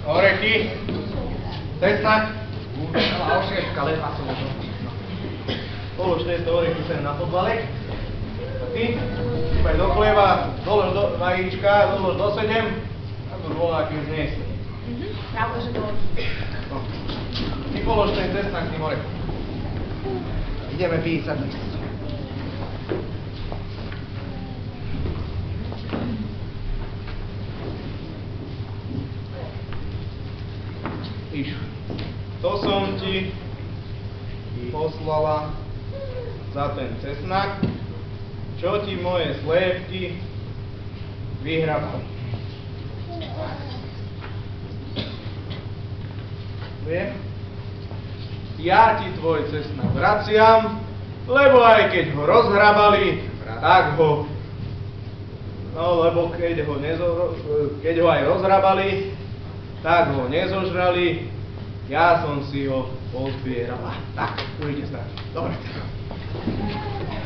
Orechy. Cesnak. Celá ošieška, ledva som už. Polož tieto orechy sem na podvalek. A ty, šípaj do chleba, dolož do vajíčka, dolož do 7. A to voláky už nie si. Pravda, že dolož. No. Ty polož ten cesnak tým orechom. Ideme písať. Píš. To som ti poslala za ten cesnak, čo ti moje sliepky vyhrabali. Viem? Ja ti tvoj cesnak vraciam, lebo aj keď ho rozhrabali, tak ho... No, lebo keď ho aj rozhrabali, tak ho nezožrali, ja som si ho pozbierala. Tak, tu ide strach. Dobre.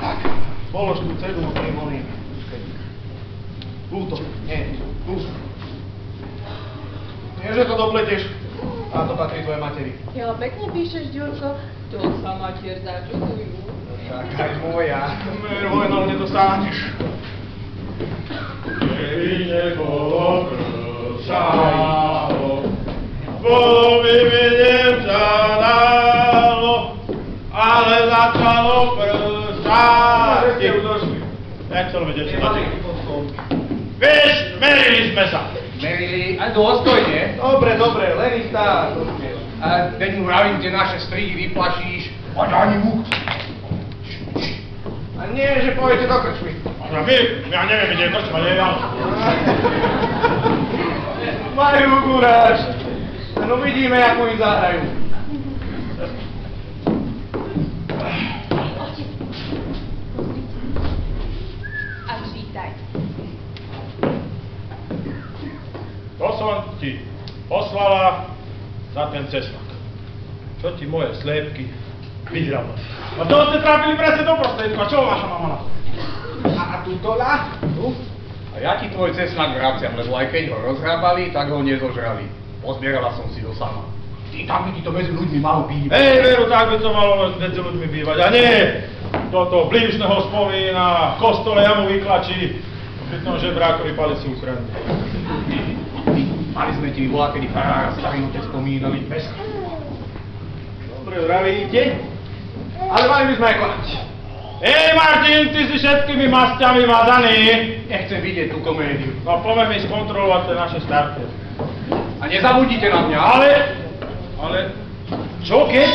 Tak, polož tú cedulu tým oným. Túto, nie, túto. Nie, že to dopletieš, a to patrí tvojej materi. Ja pekne píšeš, Ďurko. To sa matier začudujú. Tak aj moja. Vojnou nedosáhneš. Keby nebolo pršalo, bolo by mi niečo dalo, ale začalo pršať. Kde už došli? Jak sa robí, devčatá? Vieš, merili sme sa. Merili, a dôstojne. Dobre, len ich tá. Veď mu vravím, kde naše strihy vyplašíš. Poď ani múk. A nie, že pôjdete do krčmy. A my, ja neviem, kde je krčma, nie ja. Majú guráž. No vidíme, ako im zahrajú. A čítaj. To som ti poslala za ten cesnak. Čo ti moje sliepky vyhrabali. A to ste trápili presne do prostriedku. A čo vaša mama na to? A tuto lá? Tu? A ja ti tvoj cesnak vraciam, lebo aj keď ho rozhrabali, tak ho nezožrali. Pozbierala som si ho sama. Ty tam by ti to medzi ľuďmi malo bývať. Veru, tak by to malo medzi ľuďmi bývať. A nie toto blížneho spomína, v kostole jamu vyklačí, pri tom žebrákovi palici ukradne. Mali sme ti voľakedy farára starý otec spomínali bez. Dobre, vravíte. Ale mali by sme aj konať. Martin, ty si všetkými masťami mazaný. Nechcem vidieť tú komédiu. No poďme mi skontrolovať tie naše starté. A nezabudnite na mňa. Ale, čo keď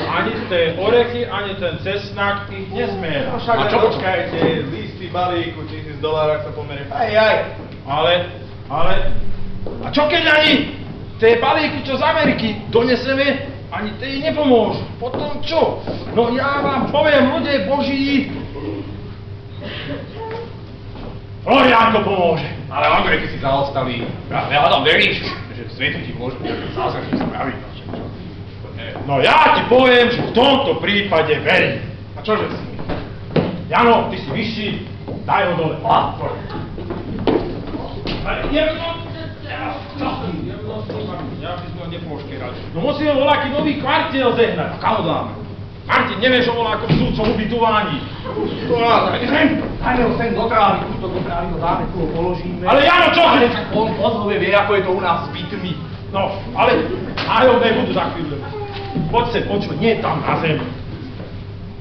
ani tie orechy, ani ten cesnak ich nezmiera. No však A čo? počkajte, listy balíku, $1000 sa pomerie. Aj. Ale, a čo keď ani tie balíky, čo z Ameriky doneseme, ani tie nepomôžu. Potom čo? No ja vám poviem, ľudia Boží, Floriánko pomôže. Ale Ameriky si zaostali. Ja hádam, veríš, že svetu ti môžu zázračne spraviť. No ja ti poviem, že v tomto prípade verím. A čože si? Jano, ty si vyšší, daj ho dole. Ja by sme ho nepôškerali. No musíme voľaký nový kvartiel zehnať. A kam ho dáme? Martin, nevieš o voľakom súdcom ubytovaní. Dajme ho sem do trávy, túto do trávy ho dáme, tu ho položíme. Ale Jano, čo? Ale tak on pozove vie, ako je to u nás s bytmi. No, ale nájomné budú za chvíľu. Poď sem, počuť, nie tam na zem.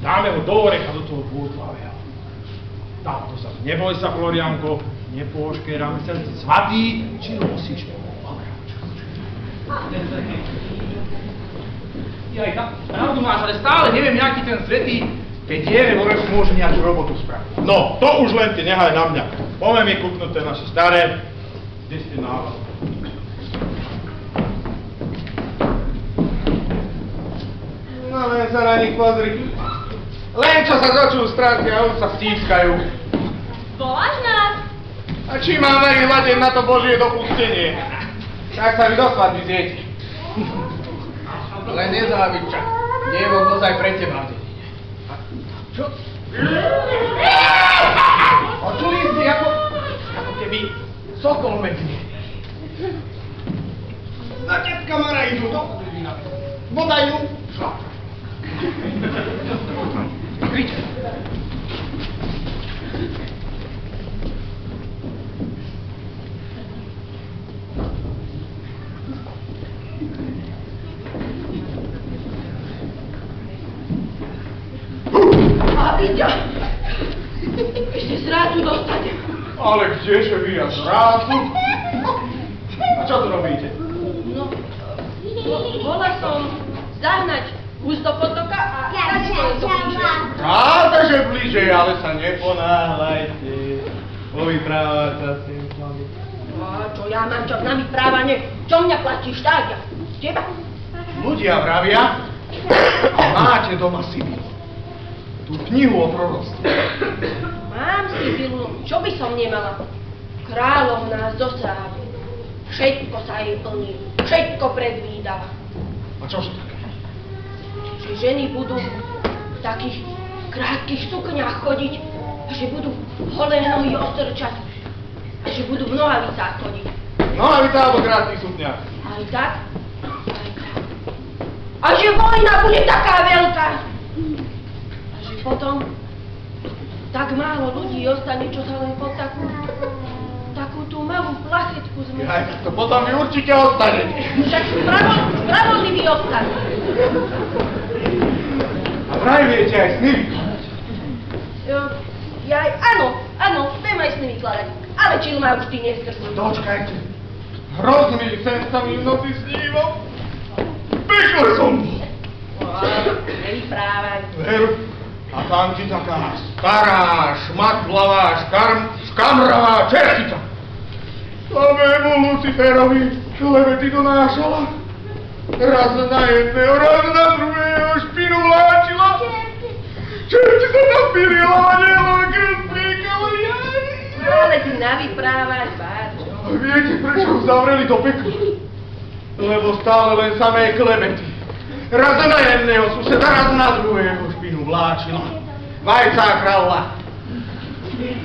Dáme ho do orecha, do toho dôtlavia. Dám to sa. Neboj sa, Floriánko, nepôškeráme sa. Svatý, či nosíš? Jaj, pravdu máš, ale stále neviem, jaký ten svätý, keď je, môže nejakú robotu spraviť. No, to už len ty nehaj na mňa. Poďme mi kúknuť tie naše staré. Kde ste návod? No len sa na nich pozri. Len čo sa začnú stránky a už sa stískajú. Voláš nás? A či máme hľadiť na to Božie dopustenie? Tak sa vy do svadby zjete. Len nezáviť čak. Nie je možnosť aj pre teba. Čo? Počuli ste, ako keby Sokol medzi. Na tetka Mara idú do Udrina. Bodajú šlapka. Kryťte. Papiťa! Ešte zrázu dostanem. Ale kdeže vy a zrázu? A čo tu robíte? No, bola som zahnať hus do potoka a tady to je to blíže. Pravda, že bližej, ale sa neponáhľajte. Povyprávať sa s tým s vami. A čo ja mám čo na vyprávanie? Čo mňa platíš tak? Ja? Teba? Ľudia vravia, máte doma Sibylu. Tú knihu o proroctve. Mám Sibylu, čo by som nemala? Kráľovná zo Sávy. Všetko sa jej plní, všetko predvídala. A čože také? Že ženy budú v takých krátkych sukniach chodiť, a že budú holé nohy ostrčať, a že budú v nohavicách chodiť. Nohavica alebo krátkych sukniach? Aj tak, aj tak. A že vojna bude taká veľká. A že potom tak málo ľudí ostane, čo sa len pod takú tú malú plachetku zmysle. Aj, tak to potom vy určite ostanete. Však spravodlivý ostane. A vraj viete aj sny vykladať. Áno, viem aj sny vykladať. Ale čil ma už ty neskrznú. Dočkajte. Hrozný sen sa mi v noci sníval. Pekle som bol. Nevyprávaj. Veru. A tam ti taká stará, šmatlavá, škamravá čertica. Samému Luciferovi klebety donášala. Raz na jedného, raz na druhého špinu vláčila. Čerti sa napírila a nela krstníka Mariány. Ale ty navyprávaj, páčo. A viete, prečo ho zavreli do pekla? Lebo stále len samé klebety. Raz na jedného suseda, raz na druhého špinu vláčila. Vajca kráľa.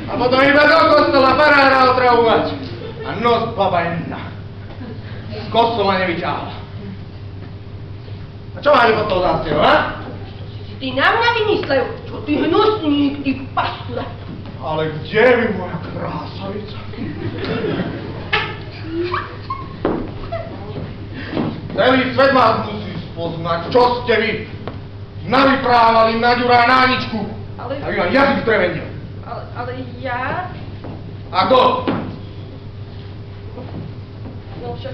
A potom iba do kostola farára otravovať. A nos baba jedna. Z kostola nevyťahla. A čo máte pod tou zástierou, ha? Ty na mňa vymyslel, čo ty hnusník, ty paskuda. Ale kde je moja krásavica? Celý svet vás musí spoznať, čo ste vy navyprávali na Ďura a Náničku. Ale... A vy vám jazyk prevedel. Ale ja... A kto? No však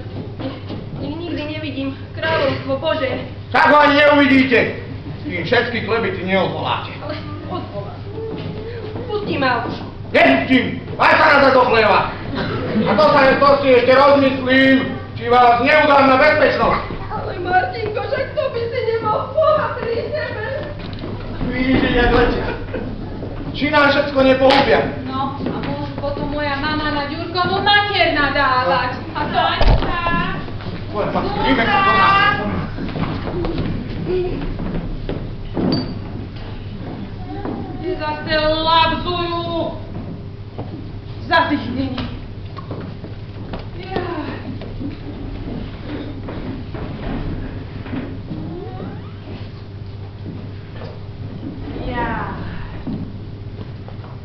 nikdy nevidím kráľovstvo Bože. Tak ho ani neuvidíte. Tým všetky klebety neodvoláte. Ale odvolám. Pusti ma už. Nepustím. Vaj sa na do chleba. A to si ešte rozmyslím, či vás neudám na bezpečnosť. Ale Martinko, však to by si nemal Boha pri sebe. Vidíte, jak letia. Či nám všetko nepohubia. No, a môžu potom moja mama na Ďurkovú mater nadávať. A to ani tak. Poď, matky, vyme sa do nás. Zase labzujú. Zadýchnení.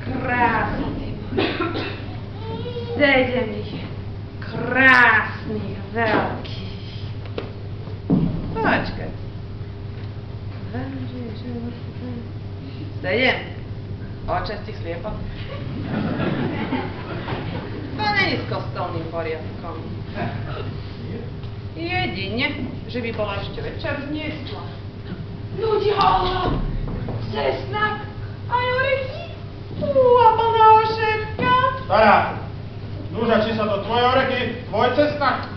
Krásny. Zedený. Krásny, veľký. Počkaj. Sedem. Očasti sliepo. To není s kostolným poriadkom. Jedine, že by bola ešte večer zniesla. Ľudia, cesnak, aj orechy. A plná ošetka. Stará, núža, či sa to tvoje orechy, tvoj cesnak?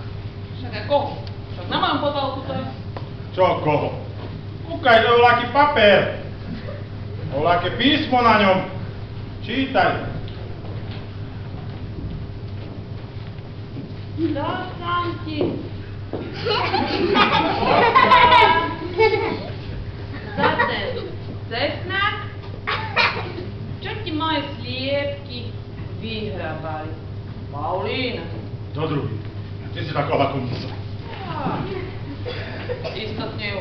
Však ako? Však na mojom potálku to je. Čo koho? Kúkaj, to je voľaký papier. Voľaké písmo na ňom. Čítaj. Dám ti. Za ten cesnak, čo ti moje sliepky vyhrabali. Paulín. To druhý. Ty si taká lakomnica. Istotne ju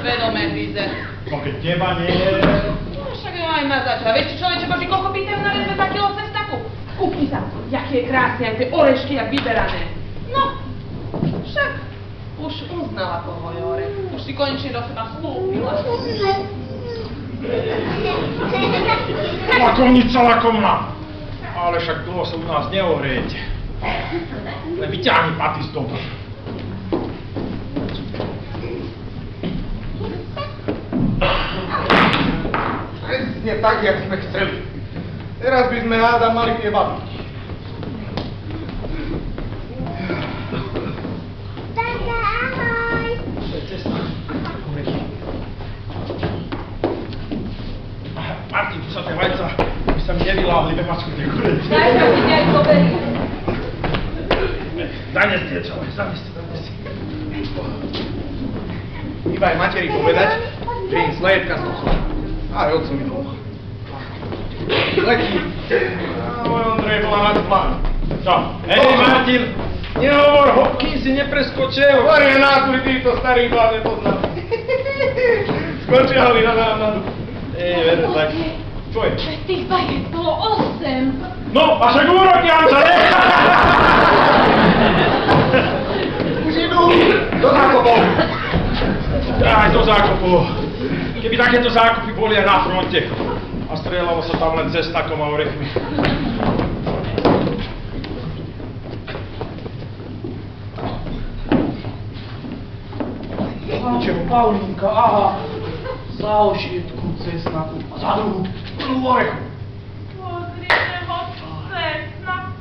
vedome hryze. No keď teba nie... No však ju aj ma začala. Vieš, človeče Boží, koľko pýtajú na rezbe za kilo cestaku? Kúpni sa, jaké je krásne, aj tie orešky, jak vyberané. No, však už uznala koho je orech. Už si konečne do seba slúpila. Lakomnica, lakomná. Ale však dlho sa u nás neohrejete. Ale vyťahni paty z domu. Presne tak, jak sme chceli. Teraz by sme hádam mali tie babiť. Tata, ahoj! Martin, tu sa tie vajca, by sa mi nevyláhli ve mačku tie kurete. Daj sa ti nejako berie. Zanes, diečo, zanes. Iba aj materi povedať, že im sliepka stosla. Aj otcovi doma. Letí. Môj Ondrej bola nad plán. Čo? Hej, Martin, nehovor, hopkým si nepreskočil. Hovorí nákuj, týto starý pán nepoznal. Skočili na námadu. Veru, tak. Čo je? Tých baget bolo 8. No, a však úrodňam sa, ne? Už idú do zákopov. Aj do zákopov. Keby takéto zákupy boli aj na fronte. A strieľalo sa tam len cestakom a orechmi. Čemu, Paulínka, aha. Za ošietku cesnaku a za druhú plnú orechu. Pozrite ho, cesnak.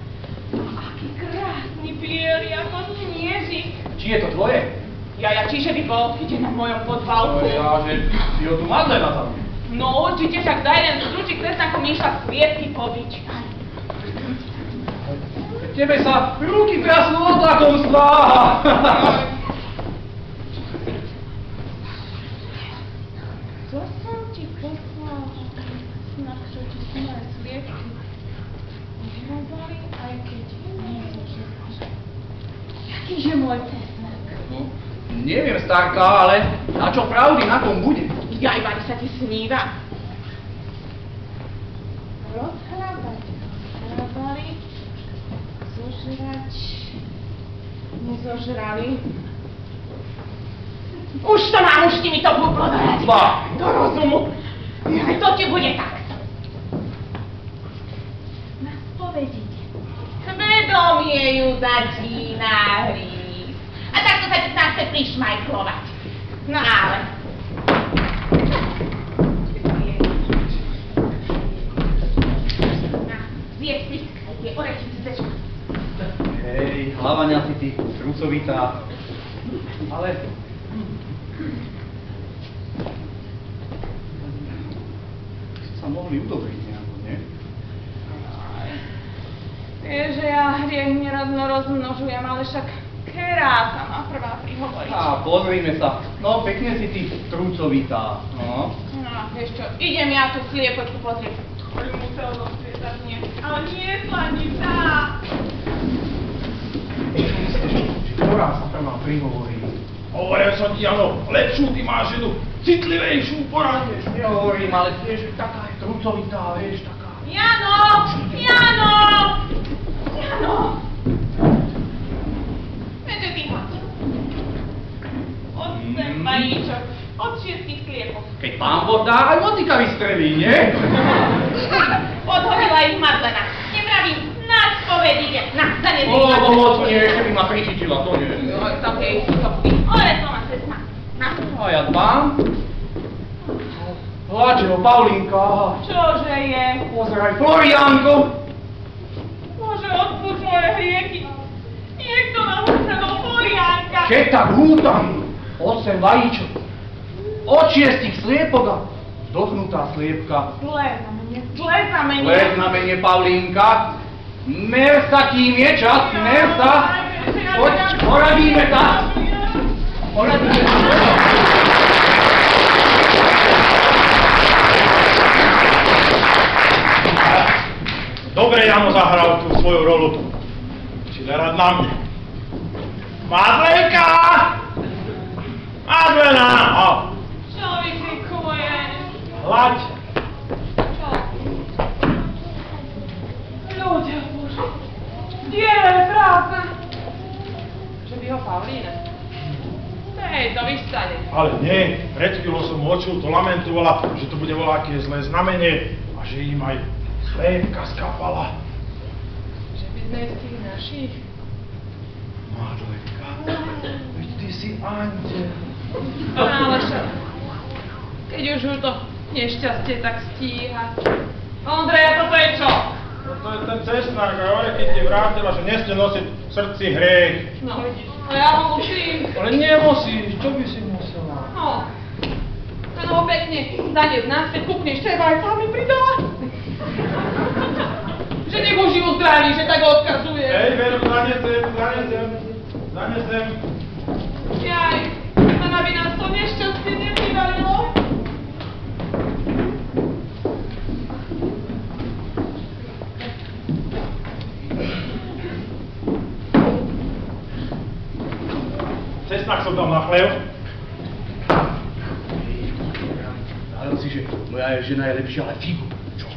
Aký krásny bielý, ako sniežik. Či je to tvoje? Čiže by bol, ide na mojom podvalku. Ja, že si ho tu Madlena tam. No určite, však za jeden stručík cesnaku mi išla sliepky pobiť. Tebe sa ruky trasnú od lakomstva. Co som ti poslal? Snak, čo ti sú moje sliepky. Vyrobali, aj keď nie je Jakýže môj cesnak? No, neviem, starka, ale na čo pravdy na tom bude? Jaj, Bari, sa ti sníva. Rozhrabali, zožrať, nezožrali. Už to mám, už ti mi to búblo dorať. Ba. Do rozumu. Aj to ti bude takto. Na spovediť. Svedomie ju začína hrísť. A takto sa ti sám chce prišmajklovať. No ale... Zjedz pliskaj, tie orechy si zečka. Hej, hlavania si ty, trucovitá. Ale... sa mohli udobriť nejako, nie? Vieš, že ja hriech neradno rozmnožujem, ale však kerá sa ma prvá prihovoriť. A pozrime sa. No, pekne si ty, trucovitá. No. No, vieš čo, idem ja tú sliepočku pozrieť. Ktorý musel rozsvietať, nie. Ale nie, slanica! Ktorá sa prvá prihovorí? Hovoril som ti, áno, lepšiu ty máš jednu, citlivejšiu poradne. Nehovorím, ale tiež taká je trucovitá, vieš, taká. Jano! Jano! Jano! Veďže ty hoď. Od sem vajíčok, od 6 sliepok. Keď pán Boh dá, aj motika vystrelí, nie? Odhodila ich Madlena. Nevravím, na spovedíte. Na, za nezvíš. Moc nie, ešte by ma prichytila, to nie. No, takej stopy. Ore to ma cesta. Na. A ja dbám. Hľadže ho, Paulínka. Čože je? Pozeraj, Floriánko. Bože, odpúšť moje hriechy. Niekto nám ukradol Floriánka. Keď tak hútam, 8 vajíčok, od 6 sliepok a dotknutá sliepka. Zlé znamenie. Zlé znamenie, Paulínka. Mer sa, kým je čas, mer sa. Poď, poradíme sa. Poradíme sa. Dobre, Jano zahral tú svoju rolu tu. Musí lerať na mne. Madlenka! Madlena! Čo vykrikuješ? Hlaď! Čo? Ľudia Bože, diela je prázdna. Že by ho Pavlína? Hej, to vystane. Ale nie, pred chvíľou som počul, to lamentovala, že to bude voľaké zlé znamenie a že im aj sliepka skápala. Že by sme z tých našich? Madlenka, veď ty si anděl. Ale však, keď už ho to nešťastie tak stíha. Ondrej, toto je čo? To je ten cestnák a orechy ti vrátila, že nesmie nosiť v srdci hriech. No vidíš, a ja ho musím. Ale nemusíš, čo by si musela? No, ten ho pekne zaniesť naspäť, kúkneš teba aj sami pridala. Že nech ho živo zdraví, že tak ho odkazuje. Hej, Veru, zanesem. Jaj, len aby nás to nešťastie neprivalilo. Cesnak som tam na chlev. Ale si, že moja žena je lepšia, ale figu. Čo?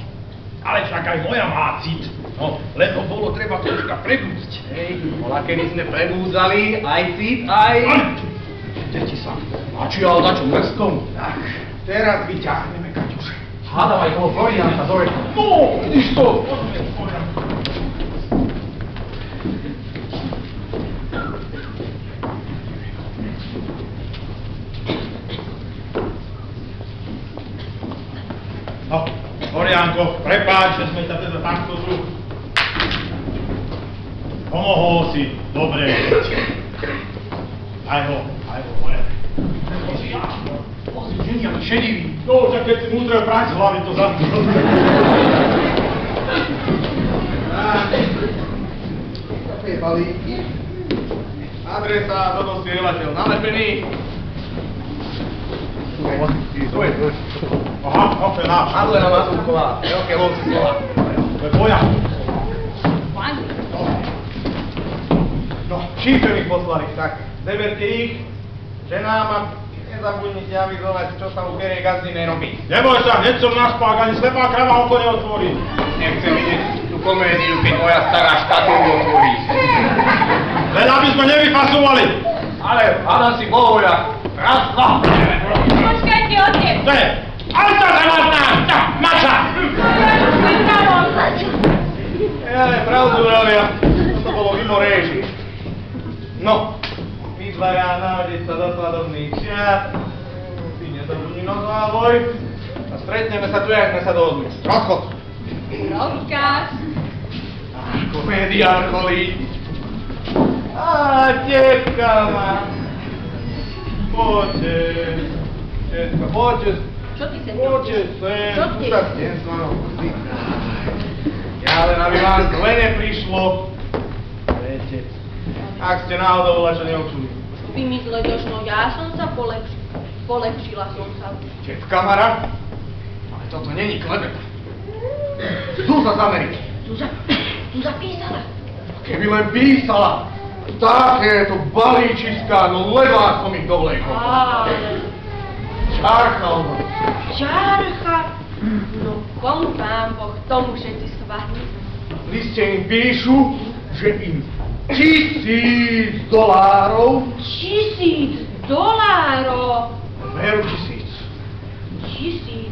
Ale však aj moja má cit. No, len ho bolo treba troška prebúdzť. Hej, bola kedy sme prebúdzali, aj cit, aj... Deti sa. A či ale na čo mrskom? Tak, teraz vyťahneme Kaťuše. Hádam aj toho Floriánka do reka. No, vidíš to? No, Floriánko, prepáč, že sme ťa teda takto tu. Pomohol si, dobre. Aj ho, moja. Pozri, ženiak šedivý. No, však keď si múdre práť z hlavy, to zadne. Také balíky. Adresa, dodosielateľ nalepený. To je. Aha, to je náš. Madlena Mazurková, veľké lovce slova. To je tvoja. No, šífe mi poslali, tak zeberte ich, ženám a nezabudnite avizovať, čo sa u kerej gazdine robí. Neboj sa, hneď som na spák, ani slepá krava oko neotvorí. Nechcem vidieť tú komédiu, keď moja stará škatulu otvorí. Len aby sme nevyfasovali. Ale hádam si bohuľa. Raz, dva. Počkajte, otec. To je. Auto zavazná, mača. Ja je pravdu vravia, to bolo mimo réži. No, my dvaja navadiť sa do svadobných šiat. Ty nezabudni no závoj. A stretneme sa tu, jak sme sa dohodli. Rozchod. Rozkaz. Komédia vrcholí. Á, tetka má. Poďte. Tetka, poďte. Čo ty sem Poďte robíš? sem. Čo Tu ty? sa deň s mnou chudí. Ja len aby vám zle neprišlo. Viete, ak ste náhodou čo neočuli. Vymysle došlo, ja som sa polepšila som sa. Tetka Mara? Ale toto není klebet. Zúza z Ameriky. Zúza písala. Keby len písala. Takéto balíčiská, no levá som ich dovlekol. Čárcha, ono. Čárcha? No komu pán Boh tomu všetci schválni? V liste im píšu, že im $1000. $1000? Veru 1000. $1000?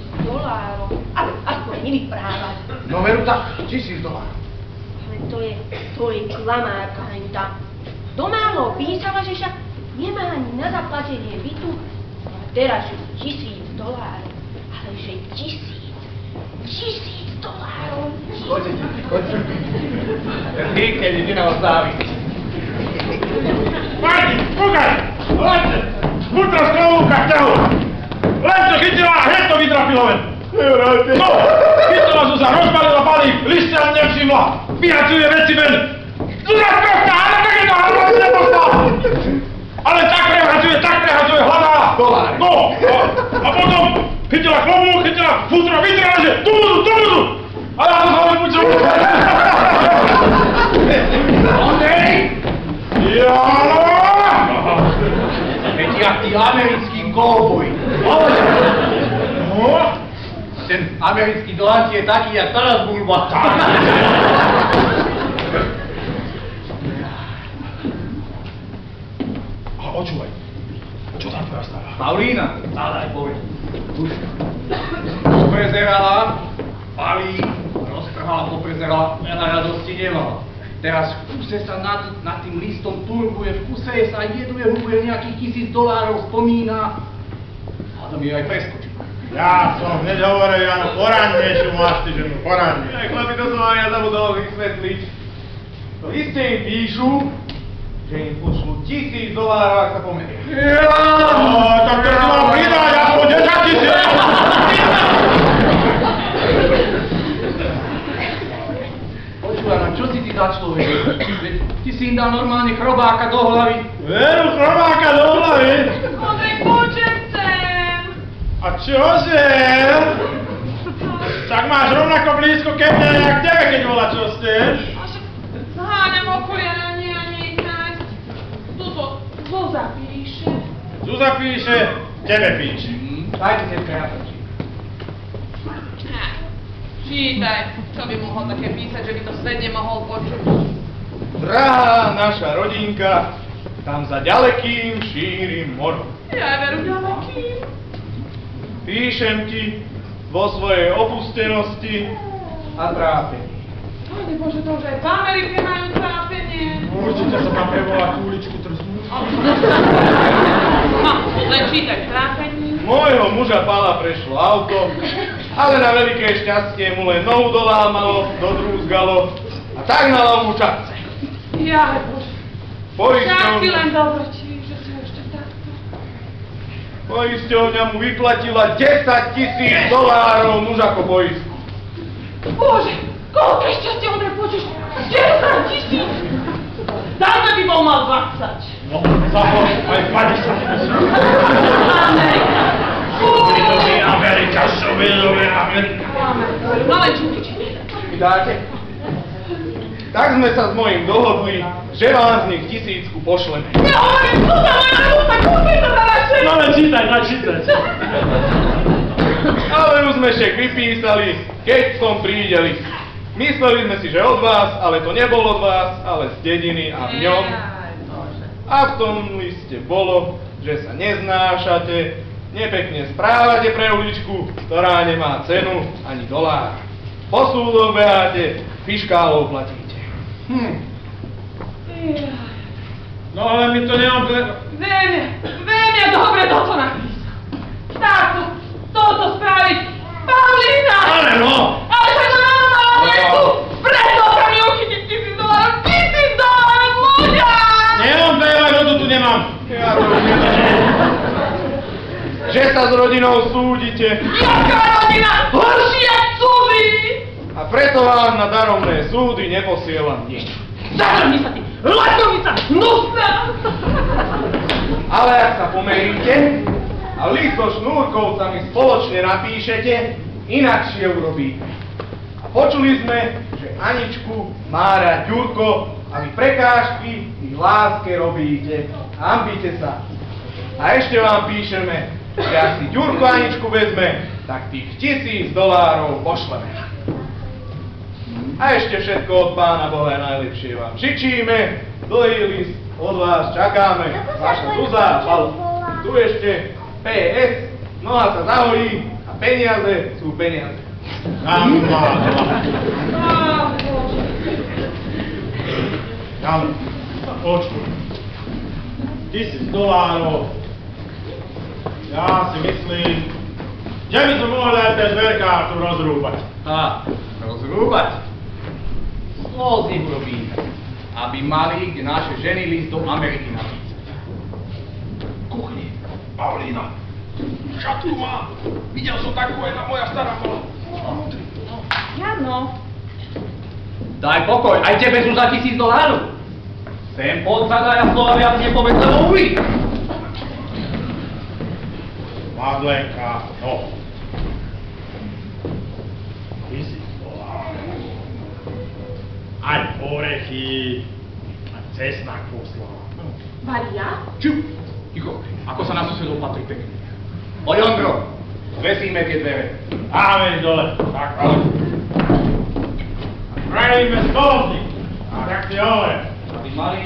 Ale aspoň nevyprávať. No veru tak, $1000. Ale to je klamárka henta. Domálo písala, že však nemá ani na zaplatenie bytu. A teraz, že $1000. Ale že $1000. Poďte, poďte. Ty, keď ide na závisť. Páni, kúkaj! Leďte! Butra z klovúka k ťahu! Leďte, chytila a hneď to vytrafilo ven! No! Chytila Zúza, rozbalila balík, liste ani nevšimla! Vyhacuje veci ven! Zúza sprostá, ale tak je to hlavne neposlá! Ale tak prehadzuje, hľadá! No! A potom chytila klobúk, chytila futro, vytrela, že tu budú! A ja to sa len buď kovboj. No? Ten americký dolanc je taký, jak Taras Bulba. A počúvaj, čo tam tvoja stará? Paulína, daj povedz. Poprezerala, palí, roztrhala, poprezerala, veľa radosti nemala. Teraz v kuse sa nad tým listom turbuje, v kuse sa jeduje, hubuje nejakých $1000, spomína. A to mi aj preskočí. Ja som hneď hovoril, Jano, poradnejšiu máš ty ženu, poradnejšiu. Aj chlapi, to som vám ja zabudol vysvetliť. V liste im píšu, že im pošlú $1000, ak sa pomeria. Tak to si mám pridať, ako 10 000. Počúvaj, no čo si ty za človek? Veď ty si im dal normálne chrobáka do hlavy. Veru, chrobáka do hlavy. Ondrej, poďem sem. A čože? Tak máš rovnako blízko ke mne, jak tebe, keď volá, čo chceš. A však zháňam okolia na nie a nie ich nájsť. Tuto, Zúza píše. Zúza píše, tebe píše. Dajte teďka, ja prečítam. Čítaj, čo by mohol také písať, že by to svet nemohol počuť. Drahá naša rodinka, tam za ďalekým šírim morom. Ja veru ďalekým. Píšem ti vo svojej opustenosti a trápení. Pane Bože, to už aj v Amerike majú trápenie. Určite sa tam prevolá kúličku trznú. No, len čítaj trápení. Môjho muža pála prešlo auto, ale na veľké šťastie mu len nohu dolámalo, dodrúzgalo a tak nalal mu čapce. Jaj Bože. Však si len dobročí, že si ešte takto. Poisťovňa mu vyplatila $10 000 muž ako poistku. Bože, koľké šťastie Ondrej počuš? 10 000! Dajme by bol mal 20. No, zahoď, aj 50. Amerika. Amerika, čo miluje Amerika. No len čuti. Dáte? Tak sme sa s mojím dohodli, že vám z nich 1000 pošleme. Nehovorím, kúta moja rúta, kúpi to na naše. No len čítaj, načítaj. Ale už sme šek vypísali, keď som príde list. Mysleli sme si, že od vás, ale to nebol od vás, ale z dediny a v ňom. A v tom liste bolo, že sa neznášate, nepekne správate pre uličku, ktorá nemá cenu ani dolár. Po súdoch beháte, fiškálov platíte. No ale my to nemáme... Viem ja dobre to, čo napísal. Takto, toto spraviť. Paulína! Ale no! Ale však to nám mala adresu! Preto sa mi uchytiť $1000! $1000, ľudia! Nemám pejovať, rodu tu nemám. Ja to už neviem. Že sa s rodinou súdite. Jaká rodina? Horší jak cudzí! A preto vám na darovné súdy neposielam nič. Zavrni sa ty! Lakovica! Hnusná! Ale ak sa pomeríte a list so Šnúrkovcami spoločne napíšete, inakšie urobíte. A počuli sme, že Aničku má rád Ďurko a vy prekážky ich láske robíte. Hambite sa. A ešte vám píšeme, že ak si Ďurko Aničku vezme, tak tých $1000 pošleme. A ešte všetko od Pána Boha najlepšie vám žičíme. Dlhý list od vás čakáme. Vaša Zúza, Palo. Tu ešte PS, noha sa zahojí a peniaze sú peniaze. Jan, počuj. $1000. Ja si myslím, že by sme mohli aj ten zverkár tu rozrúbať. Rozrúbať? Slovo z nich urobíme, aby mali kde naše ženy lísť do Ameriky napísať. Kuchni, Paulína, šatku má. Videl som takú, jedna moja stará bola. Jano. Daj pokoj, aj tebe sú za $1000. Sem poď sa daj a slova viac nepovedz, lebo uvidíš. Madlenka, no. $1000. Aj orechy, a cesnak poslal. Varia? Čup, Ticho, ako sa na susedov patrí pekne. Poď, Ondro, zvesíme tie dvere. Dáme ich dole. Tak, ale. Spravíme stolník. A tak si hore. Aby mali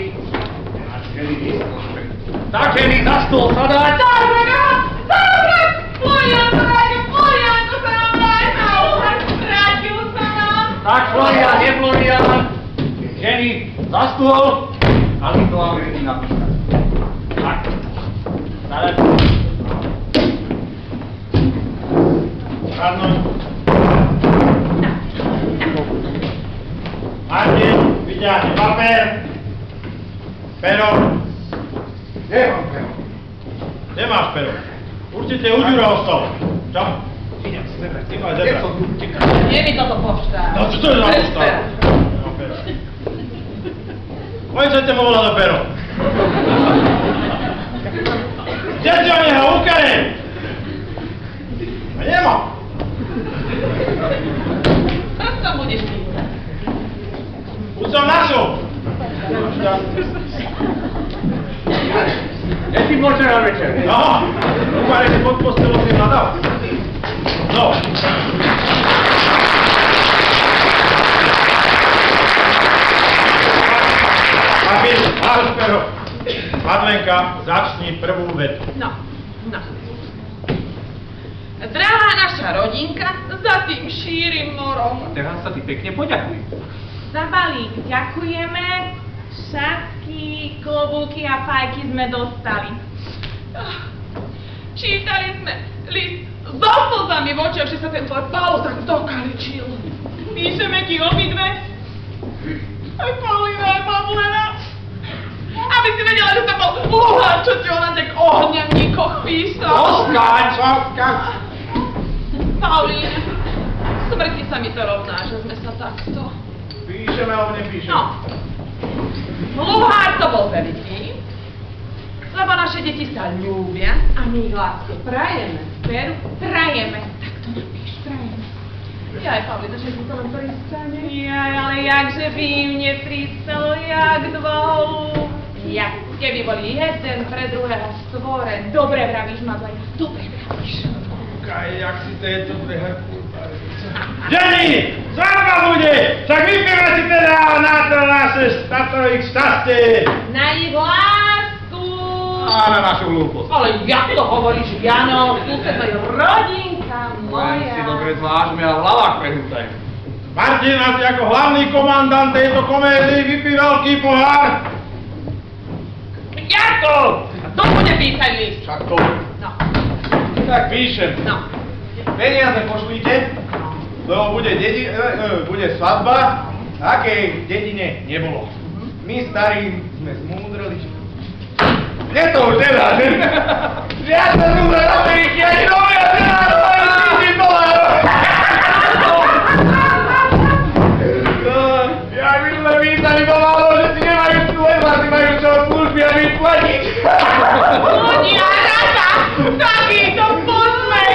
náš Henny výskočbe. Tak, Henny, za stôl sadať! Dobre, no! Dobre! Florianko sa nám dajme! Vrátil sa nám! Tak, Florian, je Florian! Henny, za stôl! A my to máme Henny napísať. Tak. Sadať. Radnúť. Martin, vyťahni papier. Pero. Kde mám pero? Kde máš pero? Určite uďura ostalo. Čo? Idem si zebrať. Ty máš zebrať. Nie mi toto povštá. No čo to je za postava? Nemám pero. Poďte mu volať do pero. Kde si o neho ukarej? A nemám. Teraz to budeš písať. Už som našol. Kde si bol včera večer? No, ukáže si pod postelou si hľadal. No. Papír, máš pero. Madlenka, začni prvú vetu. No. Drahá naša rodinka, za tým šírim morom. Teraz sa ty pekne poďakuj. Za balík ďakujeme, šatky, klobúky a fajky sme dostali. Čítali sme list so slzami v očiach, že sa ten tvoj Paolo tak dokaličil. Píšeme ti obidve. Aj Paulina, aj Pavlena. Aby si vedela, že to bol Luhár, čo ti ona tak o hňavníkoch písal. Oskaň. Paulína, smrti sa mi to rovná, že sme sa takto... Píšeme alebo nepíšeme? No. Luhár to bol veľký, lebo naše deti sa ľúbia a my ich láske prajeme. Veru? Prajeme. Tak to napíš, prajeme. Jaj, Paulina, že si to len pristane. Jaj, ale jakže by im nepristalo, jak dvoch. Jak keby boli jeden pre druhého stvoren. Dobre vravíš, Madlenka, dobre vravíš. Kaj, jak si tieto dve hrku. Ženy! Svadba bude! Však vypieme si teda na to ich šťastie! Na ich lásku! A na našu hlúposť. Ale jak to hovoríš, Jano? Sused to je rodinka Len moja. si dobre zvážme a v hlavách prehútaj. Martin, asi ako hlavný komandant tejto komédii vypí veľký pohár. Jarko! A to bude písať list. Však to. No, Tak píšem. no. Peniaze pošlite, lebo bude svadba, akej v dedine nebolo. My starí sme zmúdreli. Mne to už nedá, že? Ja sa tu zarobili, ani nové a $1000. Ja by sme písali pomalo, že si nemajú členstva, si majú čo služby a vyplatiť. Ľudia, rada! Takýto posmej!